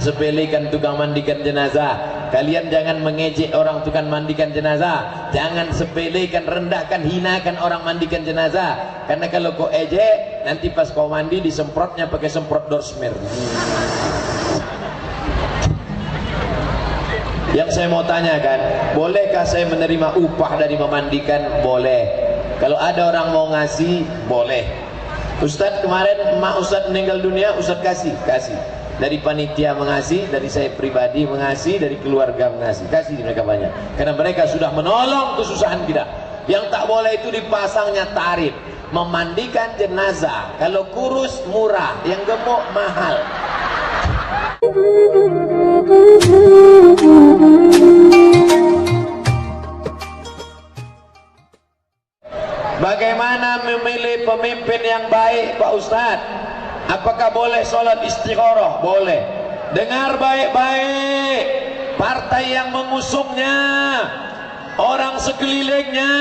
sepelekan tukang mandikan jenazah. Kalian jangan mengejek orang tukang mandikan jenazah. Jangan sepelekan, rendahkan, hinakan orang mandikan jenazah. Karena kalau kau ejek, nanti pas kau mandi disemprotnya pakai semprot Dorsmer. Yang saya mau tanyakan, bolehkah saya menerima upah dari memandikan? Boleh. Kalau ada orang mau ngasih, boleh. Ustadz kemarin emak Ustadz meninggal dunia, Ustadz kasih. Dari panitia mengasih, dari saya pribadi mengasih, dari keluarga mengasih. Kasih mereka banyak. Karena mereka sudah menolong kesusahan kita. Yang tak boleh itu dipasangnya tarif. Memandikan jenazah, kalau kurus murah, yang gemuk mahal. Bagaimana memilih pemimpin yang baik, Pak Ustadz? Apakah boleh sholat istikharah? Boleh. Dengar baik-baik, partai yang mengusungnya, orang sekelilingnya,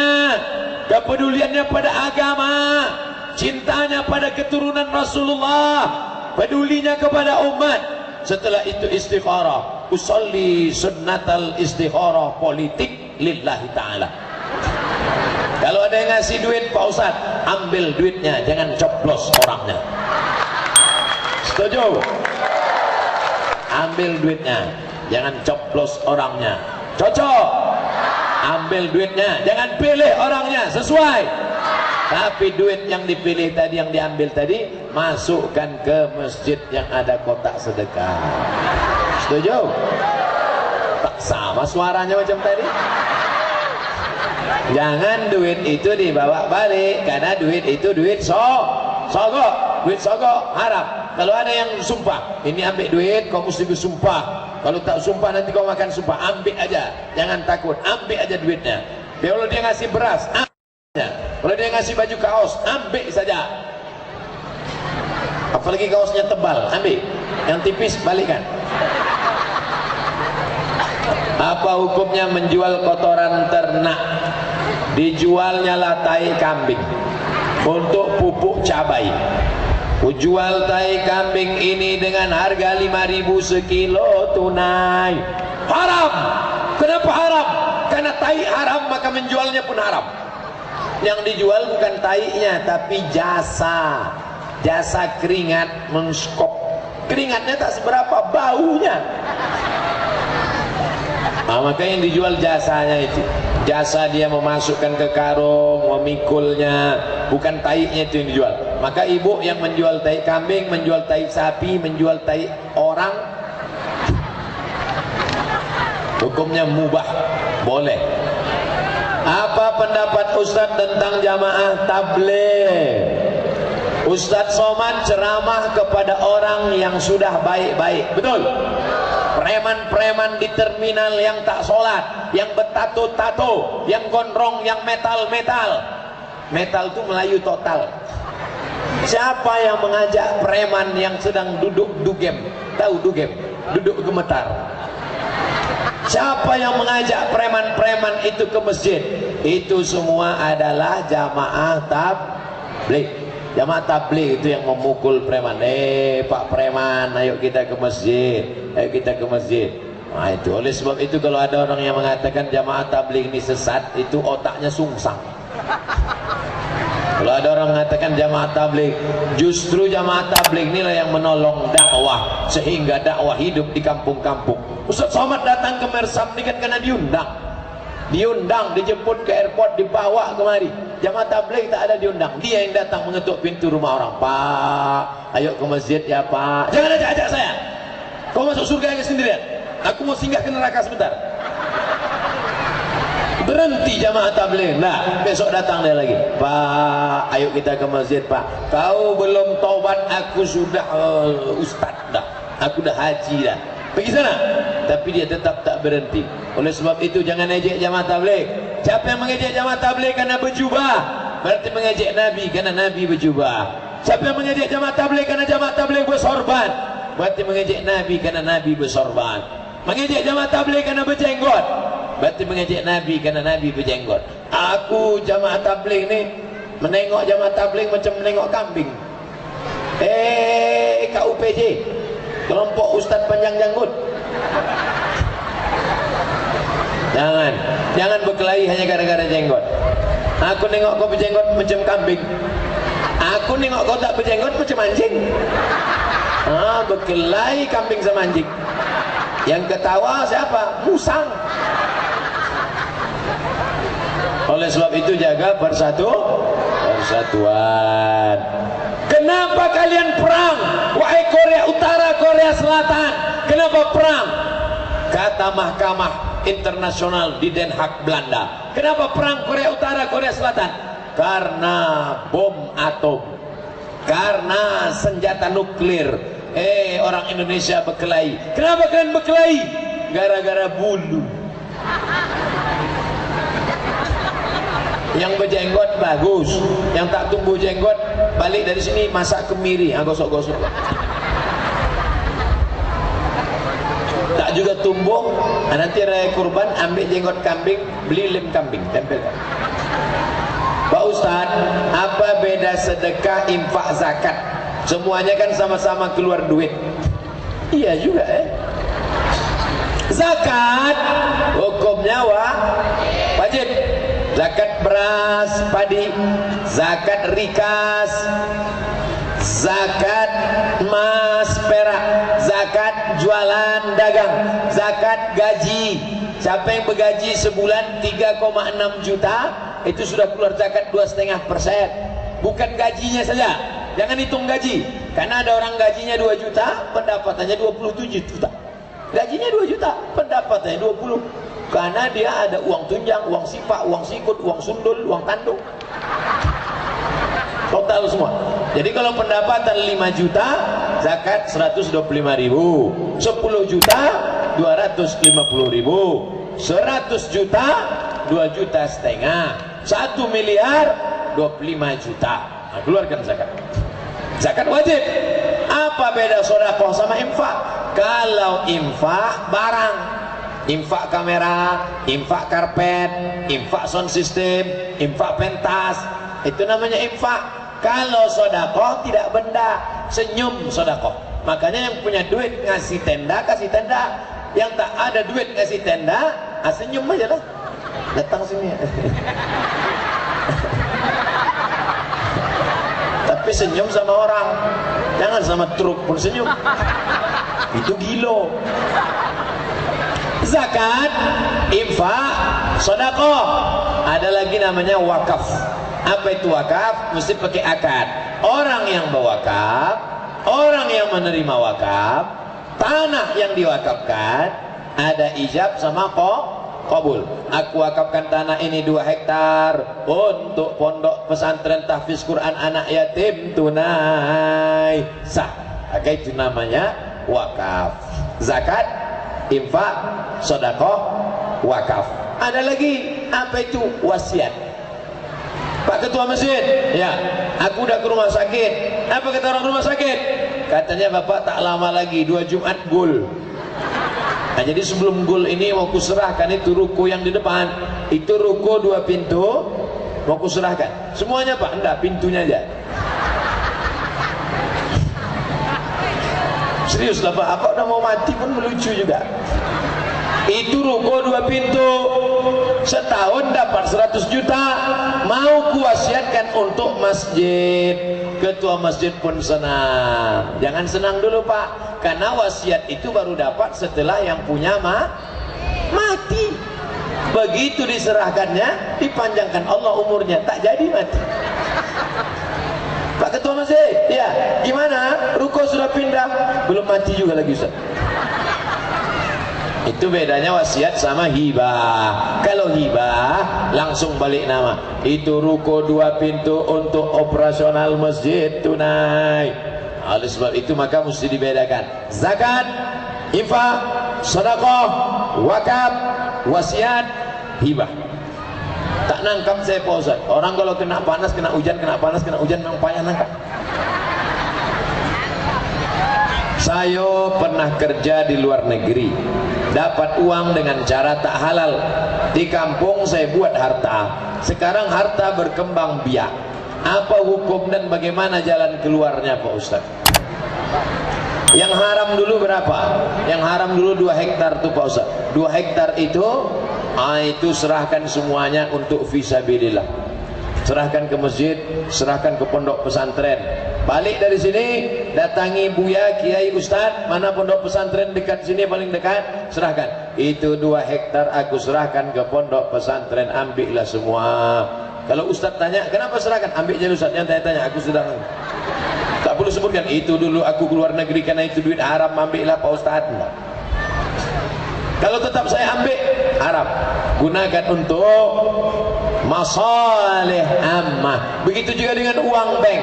kepeduliannya pada agama, cintanya pada keturunan Rasulullah, pedulinya kepada umat. Setelah itu istikharah, usolli sunnatal istikharah politik lillahi ta'ala. Kalau ada yang ngasih duit, Pak Ustadz, ambil duitnya, jangan coplos orangnya. Setuju? Ambil duitnya, jangan coplos orangnya. Cocok? Ambil duitnya, jangan pilih orangnya, sesuai. Tapi duit yang dipilih tadi, yang diambil tadi, masukkan ke masjid yang ada kotak sedekah. Setuju? Tak sama suaranya macam tadi. Jangan duit itu dibawa balik, karena duit itu duit sogok. Duit sogok haram. Kalau ada yang sumpah, ini ambil duit, kau mesti bersumpah. Kalau tak sumpah nanti kau makan sumpah. Ambil aja, jangan takut, ambil aja duitnya. Kalau dia ngasih beras, ambil aja. Kalau dia ngasih baju kaos, ambil saja. Apalagi kaosnya tebal, ambil. Yang tipis balikkan. Apa hukumnya menjual kotoran ternak? Dijualnya lah tai kambing untuk pupuk cabai. Jual tai kambing ini dengan harga 5.000 sekilo tunai. Haram. Kenapa haram? Karena tai haram, maka menjualnya pun haram. Yang dijual bukan tainya, tapi jasa. Jasa keringat menskop. Keringatnya tak seberapa, baunya. Nah, maka yang dijual jasanya itu. Jasa dia memasukkan ke karung, memikulnya, bukan taiknya itu yang dijual. Maka ibu yang menjual tai kambing, menjual tai sapi, menjual tai orang, hukumnya mubah, boleh. Apa pendapat Ustadz tentang jamaah tabligh? Ustadz Somad ceramah kepada orang yang sudah baik-baik, betul? Preman-preman di terminal yang tak sholat, yang bertato-tato, yang gondrong, yang metal-metal. Metal itu Melayu total. Siapa yang mengajak preman yang sedang duduk dugem? Tahu dugem? Duduk gemetar. Siapa yang mengajak preman-preman itu ke masjid? Itu semua adalah jamaah tabligh. Jamaah tabligh itu yang memukul preman. Pak preman, ayo kita ke masjid. Ayo kita ke masjid. Nah itu. Oleh sebab itu kalau ada orang yang mengatakan jamaah tabligh ini sesat, itu otaknya sungsang. Kalau ada orang mengatakan jamaah tabligh, justru jamaah tabligh inilah yang menolong dakwah, sehingga dakwah hidup di kampung-kampung. Ustaz Somad datang ke Mersam ini kan karena diundang, dijemput ke airport, dibawa kemari. Jamaah tabligh tak ada diundang, dia yang datang mengetuk pintu rumah orang. Pak, ayo ke masjid ya Pak. Jangan ajak saya. Kau masuk surga yang sendirian. Aku mau singgah ke neraka sebentar. Berhenti jamaah tabligh. Nah, besok datang dia lagi. Pak, ayo kita ke masjid Pak. Kau belum taubat, aku sudah ustad dah. Aku dah haji dah. Pergi sana. Tapi dia tetap tak berhenti. Oleh sebab itu jangan ejek jamaah tabligh. Siapa yang mengejek jamaah tabligh karena berjubah, berarti mengejek Nabi karena Nabi berjubah. Siapa yang mengejek jamaah tabligh karena jamaah tabligh bersorban, berarti mengejek Nabi karena Nabi bersorban. Mengejek jamaah tabligh karena berjenggot, berarti mengejek Nabi karena Nabi berjenggot. Aku jamaah tabligh ni menengok jamaah tabligh macam menengok kambing. KUPJ kelompok Ustadz panjang janggut. Jangan berkelahi hanya gara-gara jenggot. Aku nengok kau berjenggot macam kambing, aku nengok kau tak berjenggot macam anjing. Berkelahi kambing sama anjing. Yang ketawa siapa? Musang. Oleh sebab itu jaga persatuan. Kenapa kalian perang? Wahai Korea Utara, Korea Selatan, kenapa perang? Kata Mahkamah Internasional di Den Haag, Belanda. Kenapa perang Korea Utara, Korea Selatan? Karena bom atom, karena senjata nuklir. Orang Indonesia berkelahi. Kenapa kalian berkelahi? Gara-gara bulu. Yang berjenggot bagus, yang tak tumbuh jenggot balik dari sini masak kemiri, gosok-gosok. Tak juga tumbuh, nanti raya kurban ambil jenggot kambing, beli lem kambing, tempelkan. Pak Ustadz, apa beda sedekah, infak, zakat? Semuanya kan sama-sama keluar duit. Iya juga Zakat hukumnya wajib. Zakat beras, padi, zakat rikas, zakat emas, perak, zakat jualan dagang, zakat gaji. Siapa yang bergaji sebulan 3,6 juta itu sudah keluar zakat 2,5%. Bukan gajinya saja, jangan hitung gaji, karena ada orang gajinya 2 juta, pendapatannya 27 juta. Gajinya 2 juta, pendapatannya 20, karena dia ada uang tunjang, uang sipak, uang sikut, uang sundul, uang tanduk, total semua. Jadi kalau pendapatan 5 juta, zakat 125.000, 10 juta 250.000, 100 juta 2,5 juta, 1 miliar 25 juta. Nah, keluarkan zakat. Zakat wajib. Apa beda sedekah sama infak? Kalau infak barang, infak kamera, infak karpet, infak sound system, infak pentas, itu namanya infak. Kalau sedekah tidak benda, senyum sedekah. Makanya yang punya duit ngasih tenda, kasih tenda. Yang tak ada duit ngasih tenda, senyum aja lah. Datang sini. Tapi senyum sama orang, jangan sama truk pun senyum. Itu gilo. Zakat, infak, sedekah. Ada lagi namanya wakaf. Apa itu wakaf? Mesti pakai akad. Orang yang berwakaf, orang yang menerima wakaf, tanah yang diwakafkan ada ijab sama qabul. Aku wakafkan tanah ini 2 hektar untuk pondok pesantren tahfiz Quran anak yatim tunai sah. Maka itu namanya wakaf. Zakat, infak, sedekah, wakaf. Ada lagi, apa itu? Wasiat. Pak Ketua Masjid, ya, aku udah ke rumah sakit. Apa kata orang rumah sakit? Katanya Bapak tak lama lagi 2 Jumat gul. Nah, jadi sebelum gul ini mau kuserahkan itu ruko yang di depan. Itu ruko 2 pintu mau kuserahkan. Semuanya Pak, enggak, pintunya aja. Serius lah Pak, apa udah mau mati pun melucu juga. Itu ruko 2 pintu, setahun dapat 100 juta. Mau kuwasiatkan untuk masjid. Ketua masjid pun senang. Jangan senang dulu Pak, karena wasiat itu baru dapat setelah yang punya mati. Begitu diserahkannya, dipanjangkan Allah umurnya, tak jadi mati. Pak Ketua Masjid, ya, gimana? Ruko sudah pindah, belum mati juga lagi Ustaz. Itu bedanya wasiat sama hibah. Kalau hibah langsung balik nama. Itu ruko 2 pintu untuk operasional masjid tunai. Oleh sebab itu maka mesti dibedakan. Zakat, infak, sedekah, wakaf, wasiat, hibah. Tak nangkap saya Pak Ustaz. Orang kalau kena panas, kena hujan, kena panas, kena hujan memang payah nangkap. Saya pernah kerja di luar negeri, dapat uang dengan cara tak halal. Di kampung saya buat harta. Sekarang harta berkembang biak. Apa hukum dan bagaimana jalan keluarnya Pak Ustaz? Yang haram dulu berapa? Yang haram dulu 2 hektar tuh Pak Ustaz. 2 hektar itu serahkan semuanya untuk fisabilillah. Serahkan ke masjid, serahkan ke pondok pesantren. Balik dari sini, datangi Buya, Kiai, Ustaz, mana pondok pesantren dekat sini paling dekat, serahkan. Itu 2 hektar aku serahkan ke pondok pesantren, ambillah semua. Kalau Ustaz tanya, kenapa serahkan? Ambil aja Ustaz, yang tanya-tanya, aku sudah. Tak perlu sebutkan, itu dulu aku keluar negeri karena itu duit haram, ambillah Pak Ustaz. Nah. Kalau tetap saya ambil, haram. Gunakan untuk masalih ammah. Begitu juga dengan uang bank.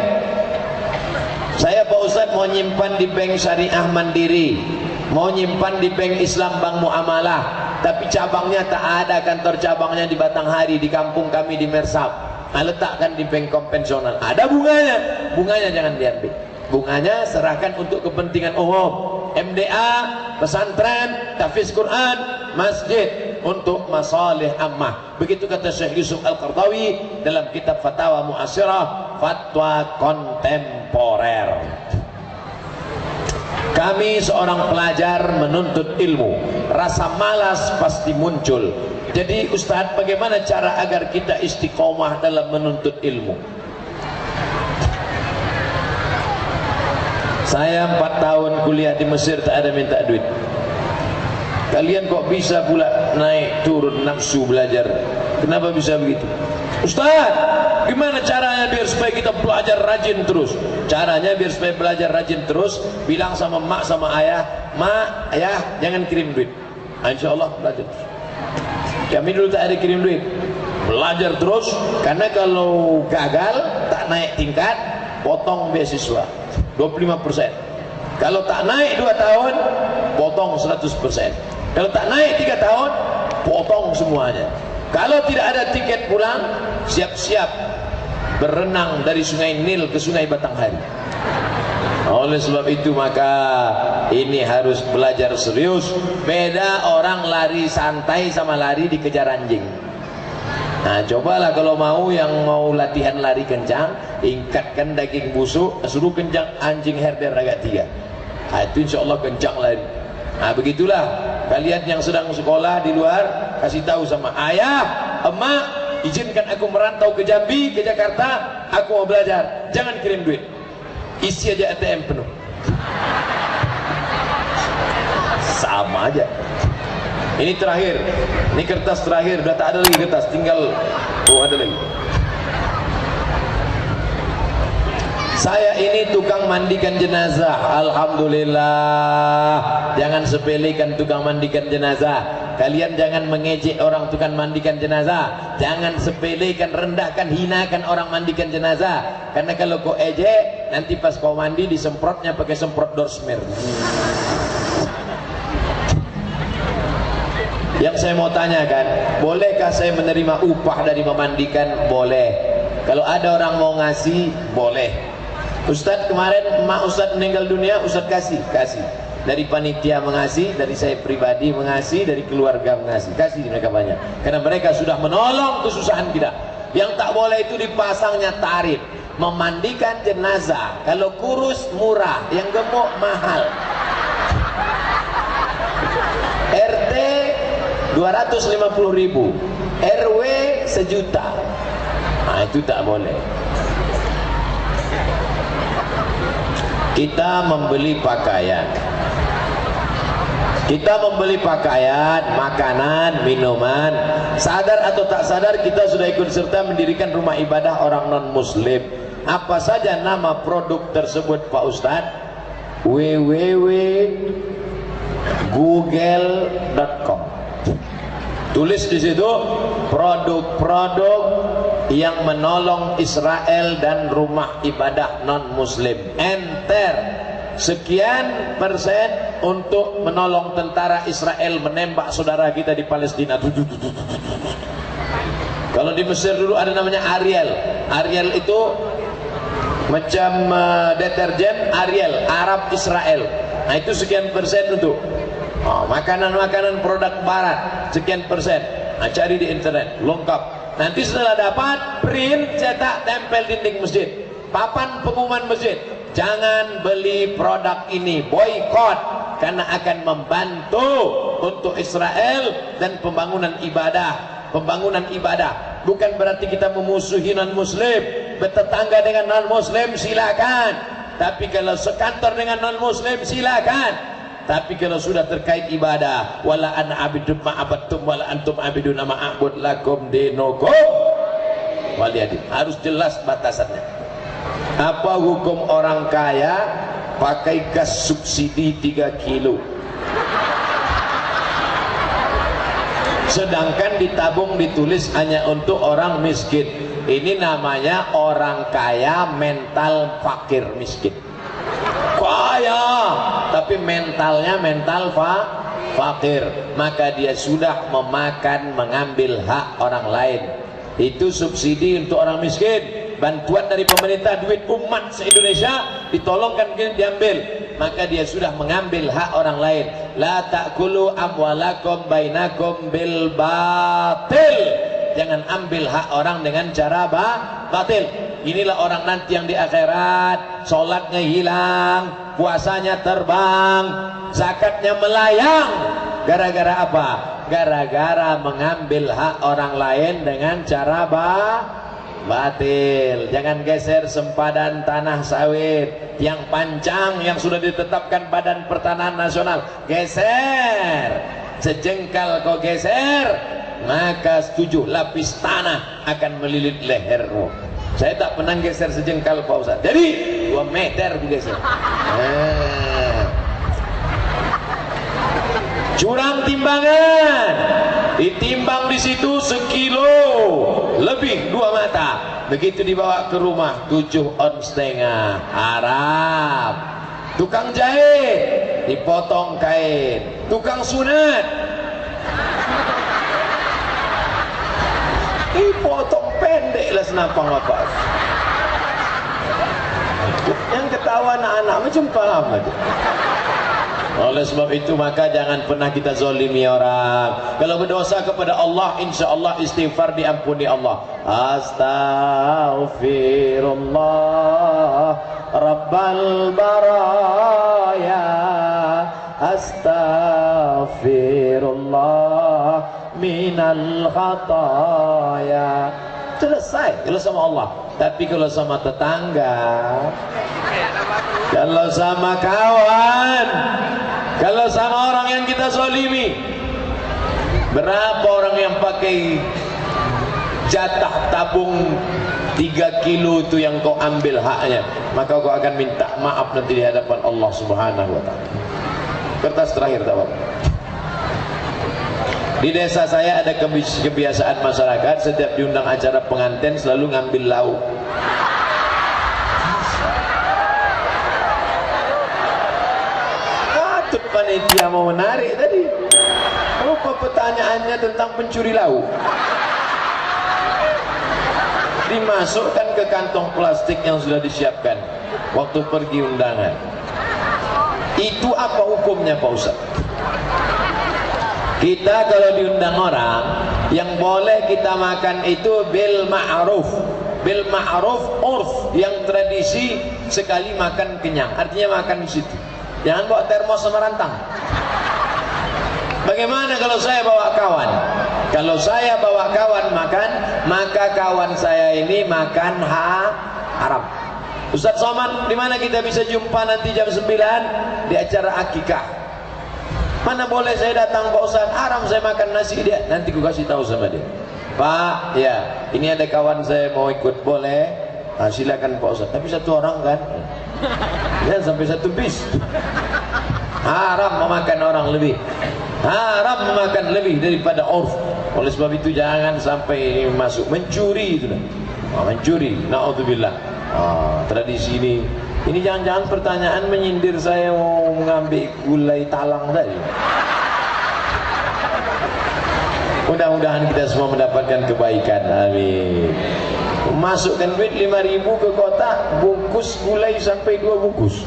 Saya Pak Ustaz mau nyimpan di bank syariah mandiri, mau nyimpan di bank Islam Bank Muamalah, tapi cabangnya tak ada, kantor cabangnya di Batanghari, di kampung kami di Mersab. Nah, letakkan di bank konvensional, ada bunganya. Bunganya jangan diambil, bunganya serahkan untuk kepentingan umum, MDA, pesantren, tahfiz Quran, masjid, untuk masalih ammah. Begitu kata Syekh Yusuf Al-Qardawi dalam kitab Fatawa Mu'asirah, fatwa kontemporer. Kami seorang pelajar menuntut ilmu, rasa malas pasti muncul. Jadi Ustadz, bagaimana cara agar kita istiqomah dalam menuntut ilmu? Saya 4 tahun kuliah di Mesir tak ada minta duit. Kalian kok bisa pula naik turun nafsu belajar? Kenapa bisa begitu? Ustaz, gimana caranya biar supaya kita belajar rajin terus? Caranya biar supaya belajar rajin terus, bilang sama mak sama ayah, mak, ayah jangan kirim duit. Insya Allah belajar terus. Kami dulu tak ada kirim duit, belajar terus, karena kalau gagal tak naik tingkat, potong beasiswa 25%. Kalau tak naik 2 tahun, potong 100%. Kalau tak naik 3 tahun, potong semuanya. Kalau tidak ada tiket pulang, siap-siap berenang dari Sungai Nil ke Sungai Batanghari. Oleh sebab itu maka ini harus belajar serius. Beda orang lari santai sama lari dikejar anjing. Nah, cobalah kalau mau yang mau latihan lari kencang, ingkatkan daging busuk, suruh kencang anjing herder agak 3. Nah, itu insya Allah kencang lari. Nah, begitulah kalian yang sedang sekolah di luar, kasih tahu sama ayah, emak, izinkan aku merantau ke Jambi, ke Jakarta, aku mau belajar, jangan kirim duit, isi aja ATM penuh. Sama aja. Ini terakhir, ini kertas terakhir, udah tak ada lagi kertas, tinggal ada lagi. Saya ini tukang mandikan jenazah, alhamdulillah. Jangan sepelekan tukang mandikan jenazah. Kalian jangan mengejek orang tukang mandikan jenazah. Jangan sepelekan, rendahkan, hinakan orang mandikan jenazah. Karena kalau kau ejek, nanti pas kau mandi disemprotnya pakai semprot Dorsmer. Yang saya mau tanyakan, bolehkah saya menerima upah dari memandikan? Boleh. Kalau ada orang mau ngasih, boleh. Ustadz kemarin emak Ustadz meninggal dunia, Ustadz kasih. Dari panitia mengasih, dari saya pribadi mengasih, dari keluarga mengasih. Kasih mereka banyak. Karena mereka sudah menolong kesusahan kita. Yang tak boleh itu dipasangnya tarif. Memandikan jenazah, kalau kurus murah, yang gemuk mahal. RT 250.000, RW 1 juta. Nah, itu tak boleh. Kita membeli pakaian, makanan, minuman. Sadar atau tak sadar kita sudah ikut serta mendirikan rumah ibadah orang non muslim. Apa saja nama produk tersebut Pak Ustadz? www.google.com. Tulis di situ produk-produk yang menolong Israel dan rumah ibadah non muslim. Enter sekian persen untuk menolong tentara Israel menembak saudara kita di Palestina. Kalau di Mesir dulu ada namanya Ariel. Ariel itu macam deterjen Ariel, Arab Israel. Nah, itu sekian persen untuk makanan-makanan produk barat, sekian persen. Nah, cari di internet, lengkap. Nanti setelah dapat, print, cetak, tempel dinding masjid, papan pengumuman masjid. jangan beli produk ini, boykot, karena akan membantu untuk Israel dan pembangunan ibadah. Bukan berarti kita memusuhi non-muslim. Bertetangga dengan non-muslim silakan, tapi kalau sekantor dengan non-muslim silakan. Tapi kalau sudah terkait ibadah, wala ana abidun ma'abattum wala antum abidun ma'abud lakum dinukum waliyadin, harus jelas batasannya. Apa hukum orang kaya pakai gas subsidi 3 kilo, sedangkan ditabung ditulis hanya untuk orang miskin? Ini namanya orang kaya mental fakir miskin. Kaya tapi mentalnya mental fakir, maka dia sudah mengambil hak orang lain. Itu subsidi untuk orang miskin, bantuan dari pemerintah, duit umat se-Indonesia ditolongkan, diambil, maka dia sudah mengambil hak orang lain. La ta'kulu amwalakum bainakum bil batil, jangan ambil hak orang dengan cara batil. Inilah orang nanti yang di akhirat sholatnya hilang, puasanya terbang, zakatnya melayang. Gara-gara apa? Gara-gara mengambil hak orang lain dengan cara batil. Jangan geser sempadan tanah sawit yang panjang yang sudah ditetapkan Badan Pertanahan Nasional. Geser sejengkal, kau geser, maka 7 lapis tanah akan melilit lehermu. Saya tak pernah geser sejengkal Pak Ustaz, jadi 2 meter digeser. Curang timbangan, ditimbang di situ 1 kilo lebih 2 mata, begitu dibawa ke rumah 7,5 ons, Arab. Tukang jahit dipotong kain, tukang sunat dipotong pendek lah senapang apa. Yang ketawa anak-anak macam apa tu? Oleh sebab itu maka jangan pernah kita zalimi orang. Kalau berdosa kepada Allah, insya Allah istighfar diampuni Allah. Astaghfirullah Rabbal baraya, astaghfirullah minal khataya. Selesai kalau sama Allah. Tapi kalau sama tetangga, kalau sama kawan, kalau sama orang yang kita zalimi, berapa orang yang pakai jatah tabung 3 kilo itu yang kau ambil haknya, maka kau akan minta maaf nanti di hadapan Allah Subhanahu wa ta'ala. Kertas terakhir tak apa. Di desa saya ada kebiasaan masyarakat setiap diundang acara pengantin selalu ngambil lauk. Patut panitia mau menarik tadi. Apa pertanyaannya tentang pencuri lauk? Dimasukkan ke kantong plastik yang sudah disiapkan waktu pergi undangan. Itu apa hukumnya Pak Ustaz? Kita kalau diundang orang, yang boleh kita makan itu bil ma'ruf. Bil ma'ruf urf, yang tradisi sekali makan kenyang, artinya makan di situ. Jangan bawa termos sama rantang. Bagaimana kalau saya bawa kawan? Kalau saya bawa kawan makan, maka kawan saya ini makan haram. Ustaz Somad, di mana kita bisa jumpa nanti jam 9 di acara akikah? Mana boleh saya datang Pak Ustaz, haram saya makan nasi dia. Nanti ku kasih tahu sama dia. Pak, ya, ini ada kawan saya mau ikut, boleh? Nah, silakan Pak Ustaz. Tapi 1 orang kan? Jangan sampai 1 bis. Haram memakan orang lebih. Haram memakan lebih daripada urf. Oleh sebab itu jangan sampai masuk mencuri itu dah. Mencuri, naudzubillah. Tradisi ini. Ini jangan-jangan pertanyaan menyindir saya mau mengambil gulai talang tadi. Mudah-mudahan kita semua mendapatkan kebaikan. Amin. Masukkan duit 5.000 ke kotak, bungkus gulai sampai 2 bungkus.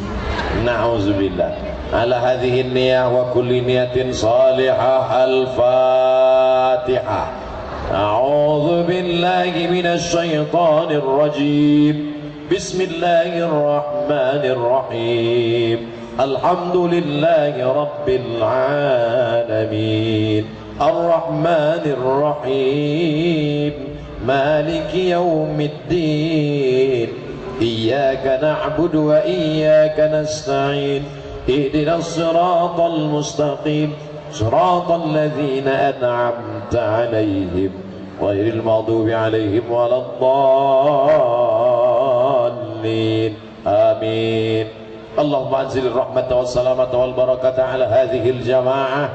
Na'udzubillah. Ala hadhihi niyah wa kulli niyatin salihah. Al-Fatihah. A'udzu billahi minasy syaithanir rajim. Bismillahirrahmanirrahim. Alhamdulillahi Rabbil Alamin. Ar-Rahmanir-Rahim. Maliki Yawmiddin. Iyyaka na'budu wa iyyaka nasta'in. Ihdinas siratal mustaqim. Siratal ladzina an'amta 'alaihim ghairil maghdubi 'alaihim waladdallin. Amin. Allahumma anzil rahmata was salamata wal barakata ala hadhil jamaah.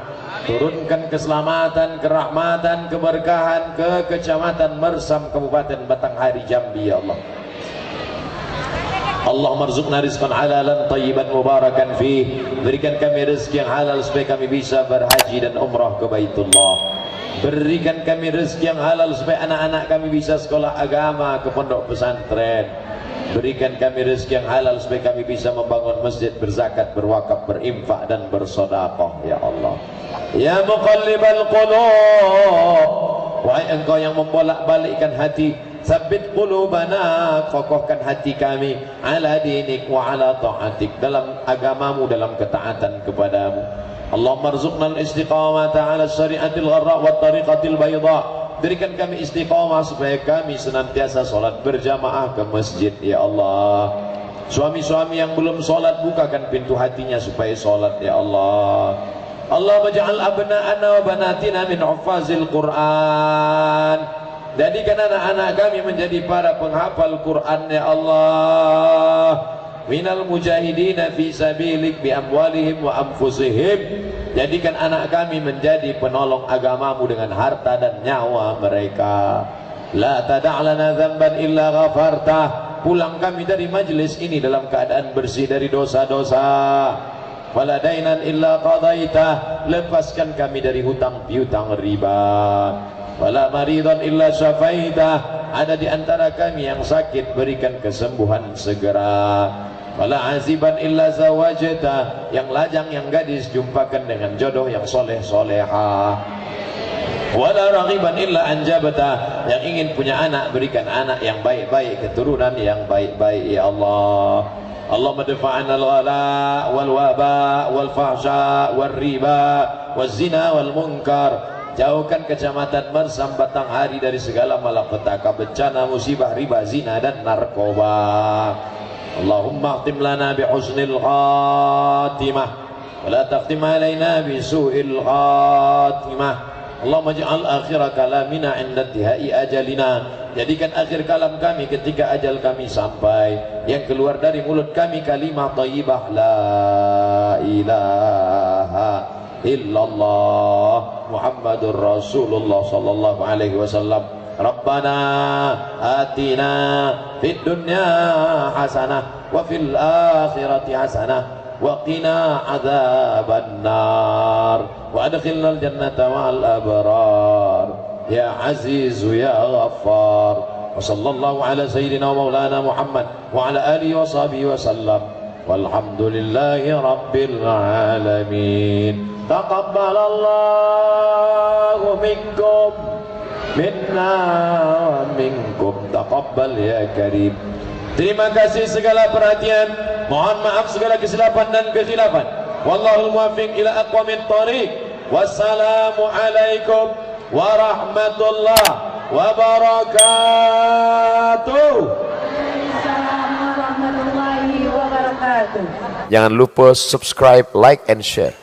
Turunkan keselamatan, kerahmatan, keberkahan ke Kecamatan Mersam, Kabupaten Batanghari, Jambi, ya Allah. Allahumma rzuqna rizqan halalan tayyiban mubarakan fih. Berikan kami rezeki yang halal supaya kami bisa berhaji dan umrah ke Baitullah. Berikan kami rezeki yang halal supaya anak-anak kami bisa sekolah agama ke pondok pesantren. Berikan kami rezeki yang halal supaya kami bisa membangun masjid, berzakat, berwakaf, berinfak dan bersedekah, ya Allah. Ya muqallibal qulub, wahai Engkau yang membolak-balikkan hati, sabbit qulubana, kokohkan hati kami ala dinik wa ala ta'atik, dalam agamamu, dalam ketaatan kepadamu. Allahumma rzuqna al-istiqamata ala syari'atil gharra wa tariqatil bayda. Berikan kami istiqamah supaya kami senantiasa solat berjamaah ke masjid, ya Allah. Suami-suami yang belum solat, bukakan pintu hatinya supaya solat, ya Allah. Allahumma ja'al abna'ana wa banatina min huffazil Qur'an. Jadikan anak-anak kami menjadi para penghafal Qur'an, ya Allah. Minal mujahidina fi sabilik bi amwalihim wa anfusihim. Jadikan anak kami menjadi penolong agamamu dengan harta dan nyawa mereka. La tada'lana dzamban illa ghafartah. Pulang kami dari majlis ini dalam keadaan bersih dari dosa-dosa. Wala dainan illa qadaitah. Lepaskan kami dari hutang piutang riba. Wala maridan illa syafaitah. Ada di antara kami yang sakit, berikan kesembuhan segera. Wala aziban illa zawajta, yang lajang, yang gadis, jumpakan dengan jodoh yang soleh solehah. Wala raghiban illa anjabta, yang ingin punya anak, berikan anak yang baik-baik, keturunan yang baik-baik, ya Allah. Allahumma dafa'ana al-ghala wal waba wal fahsya wal riba wal zina wal munkar. Jauhkan Kecamatan Mersam Batanghari dari segala malapetaka, bencana, musibah, riba, zina dan narkoba. Allahumma khtim lana bi husnil khatimah wa la takhtim alaina bi su'il khatimah. Allahumma ja'al akhir kalamina 'inda intihai ajalina. Jadikan akhir kalam kami ketika ajal kami sampai, yang keluar dari mulut kami kalimah thayyibah la ilaha illallah Muhammadur Rasulullah sallallahu alaihi wasallam. Rabbana atina fid dunya hasanah wa fil akhirati hasanah wa qina adzaban nar wa adkhilnal jannata ma'al abrar ya aziz ya ghaffar. Wa sallallahu ala sayyidina wa maulana Muhammad wa ala alihi wa sahbihi wa sallam. Walhamdulillahi rabbil alamin. Taqabbalallahu minkum minna wa minkum, taqabbal ya karim. Terima kasih segala perhatian, mohon maaf segala kesilapan dan kekhilafan. Wallahul muwaffiq ila aqwamit thoriq. Wassalamu alaikum warahmatullahi wabarakatuh. Jangan lupa subscribe, like, and share.